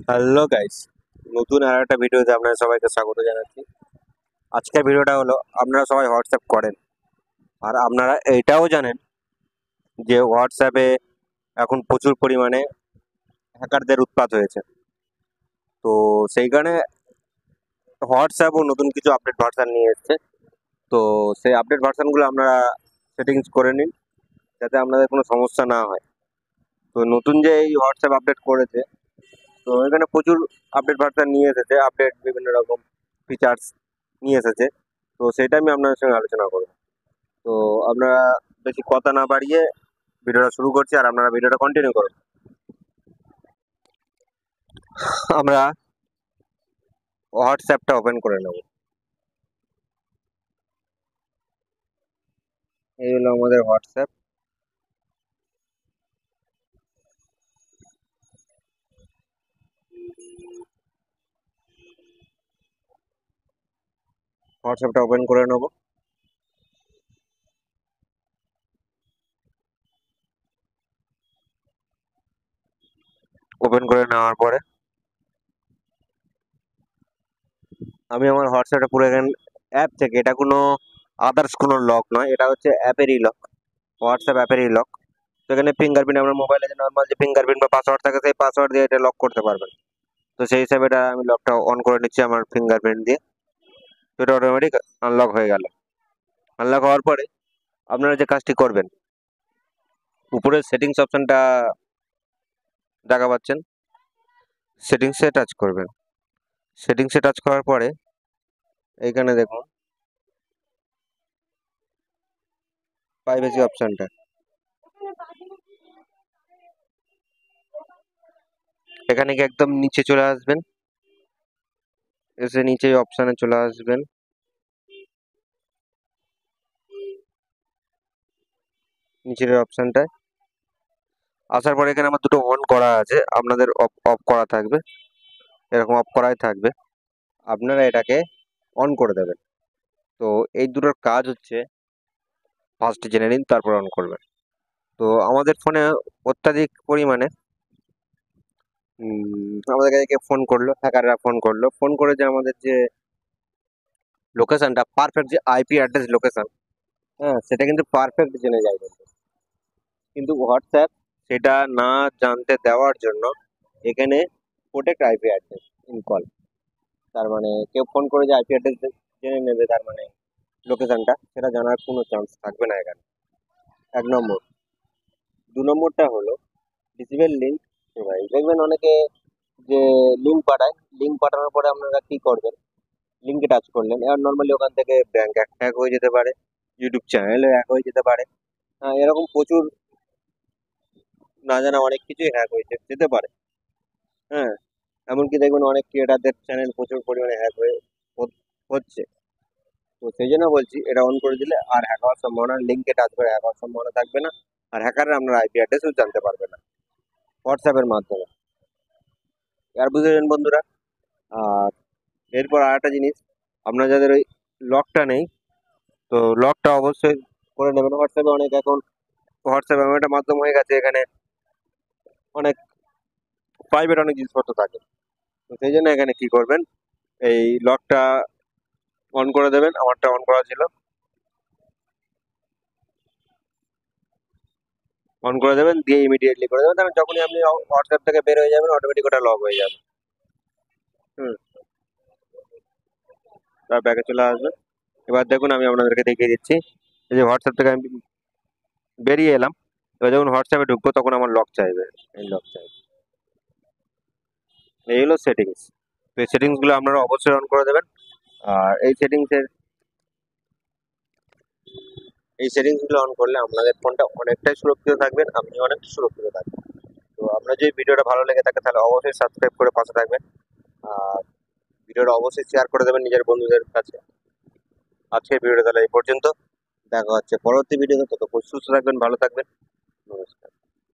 Hello guys, নতুন আর একটা ভিডিওতে আপনাদের সবাইকে স্বাগত জানাচ্ছি। আজকের ভিডিওটা হলো, আপনারা সবাই হোয়াটসঅ্যাপ করেন আর আপনারা এইটাও জানেন যে হোয়াটসঅ্যাপে এখন প্রচুর পরিমাণে হ্যাকারদের উৎপাত হয়েছে। তো সেই কারণে হোয়াটসঅ্যাপও নতুন কিছু আপডেট ভার্সন নিয়ে এসেছে। তো সেই আপডেট ভার্সনগুলো আপনারা সেটিংস করে নিন যাতে আপনাদের কোনো সমস্যা না হয়। তো নতুন যে এই হোয়াটসঅ্যাপ আপডেট করেছে, তো এখানে প্রচুর আপডেট ভার্সন নিয়ে এসেছে, আপডেট বিভিন্ন রকম ফিচার্স নিয়ে এসেছে। তো সেটা আমি আপনাদের সঙ্গে আলোচনা করব। তো আপনারা বেশি কথা না বাড়িয়ে ভিডিওটা শুরু করছি, আর আপনারা ভিডিওটা কন্টিনিউ করুন। আমরা হোয়াটসঅ্যাপটা ওপেন করে নেব। এই হলো আমাদের হোয়াটসঅ্যাপ। হোয়াটসঅ্যাপটা ওপেন করে নেব। ওপেন করে নেওয়ার পরে আমি আমার হোয়াটসঅ্যাপটা পুরো এখানে অ্যাপ থেকে, এটা কোনো আদার্স কোনো লক নয়, এটা হচ্ছে অ্যাপেরই লক, হোয়াটসঅ্যাপ অ্যাপেরই লক। তো এখানে ফিঙ্গারপ্রিন্ট, আপনার মোবাইলে যে নর্মাল যে ফিঙ্গারপ্রিন্ট বা পাসওয়ার্ড থাকে, সেই পাসওয়ার্ড দিয়ে এটা লক করতে পারবেন। তো সেই হিসাবে এটা আমি লকটা অন করে নিচ্ছি আমার ফিঙ্গারপ্রিন্ট দিয়ে। তো এটা অটোমেটিক আনলক হয়ে গেল। আনলক হওয়ার পরে আপনারা যে কাজটি করবেন, উপরের সেটিংস অপশনটা দেখা পাচ্ছেন, সেটিংসে টাচ করবেন। সেটিংসে টাচ করার পরে এইখানে দেখুন প্রাইভেসি অপশনটা, এখানে গিয়ে একদম নিচে চলে আসবেন, এসে নিচে অপশানে চলে আসবেন। নিচের অপশানটায় আসার পরে এখানে আমার দুটো অন করা আছে, আপনাদের অফ অফ করা থাকবে, এরকম অফ করাই থাকবে। আপনারা এটাকে অন করে দেবেন। তো এই দুটোর কাজ হচ্ছে, ফার্স্ট জেনে নিন তারপর অন করবেন। তো আমাদের ফোনে অত্যাধিক পরিমাণে আমাদের কাছে ফোন করলো, হ্যাকাররা ফোন করলো, ফোন করে যে আমাদের যে লোকেশনটা, পারফেক্ট যে আইপি অ্যাড্রেস লোকেশন, হ্যাঁ, সেটা কিন্তু পারফেক্ট জেনে যায়। কিন্তু হোয়াটসঅ্যাপ সেটা না জানতে দেওয়ার জন্য এখানে protect IP address in call, তার মানে কেউ ফোন করে যে আইপি অ্যাড্রেস জেনে নেবে, তার মানে লোকেশনটা, সেটা জানার কোনো চান্স থাকবে না এখানে। এক নম্বর। দু নম্বরটা হলো ডিসেবল লিঙ্ক প্রোভাইড। দেখবেন অনেকে যে লিঙ্ক পাঠায়, লিঙ্ক পাঠানোর পরে আপনারা কি করবেন, লিঙ্কে টাচ করলেন, এবার নর্মালি ওখান থেকে ব্যাংক হ্যাক হয়ে যেতে পারে, ইউটিউব চ্যানেলও হ্যাক হয়ে যেতে পারে। এরকম প্রচুর না জানা অনেক কিছুই হ্যাক হয়ে যেতে পারে। হ্যাঁ, এমনকি দেখবেন অনেক ক্রিয়েটারদের চ্যানেল প্রচুর পরিমাণে হ্যাক হচ্ছে। তো সেই জন্য বলছি, এটা অন করে দিলে আর হ্যাক হওয়ার সম্ভাবনা, লিঙ্কে টাচ করে হ্যাক হওয়ার সম্ভাবনা থাকবে না। আর হ্যাকাররা আপনার আইপি অ্যাড্রেসও জানতে পারবে না হোয়াটসঅ্যাপের মাধ্যমে। আর বুঝলেন বন্ধুরা। আর এরপর আর একটা জিনিস, আপনার যাদের ওই লকটা নেই, তো লকটা অবশ্যই করে নেবেন। হোয়াটসঅ্যাপে অনেক এখন হোয়াটসঅ্যাপ এমন একটা মাধ্যম হয়ে গেছে, এখানে অনেক প্রাইভেট অনেক জিনিসপত্র থাকে। তো সেই জন্য এখানে কি করবেন, এই লকটা অন করে দেবেন। আমারটা অন করা ছিল, অন করে দেবেন, দিয়ে ইমিডিয়েটলি করে দেবেন। কারণ যখনই আপনি হোয়াটসঅ্যাপ থেকে বের হয়ে যাবেন, অটোমেটিক ওটা লক হয়ে যাবে। হুম, তার ব্যাগে চলে আসবে। এবার দেখুন আমি আপনাদেরকে দেখিয়ে দিচ্ছি, এই যে হোয়াটসঅ্যাপ থেকে আমি বেরিয়ে এলাম, এবার যখন হোয়াটসঅ্যাপে ঢুকবো তখন আমার লক চাইবে, এই লক চাইবে। এই হলো সেটিংস। তো এই সেটিংসগুলো আপনারা অবশ্যই অন করে দেবেন। আর এই সেটিংসগুলো অন করলে আপনাদের ফোনটা অনেকটাই সুরক্ষিত থাকবেন, আপনি অনেকটা সুরক্ষিত থাকবেন। তো আপনার যদি ভিডিওটা ভালো লেগে থাকে, তাহলে অবশ্যই সাবস্ক্রাইব করে পাশে থাকবেন। আর ভিডিওটা অবশ্যই শেয়ার করে দেবেন নিজের বন্ধুদের কাছে। আজকের ভিডিওটা তাহলে এই পর্যন্ত, দেখা হচ্ছে পরবর্তী ভিডিওতে। ততক্ষণ সুস্থ থাকবেন, ভালো থাকবেন, নমস্কার।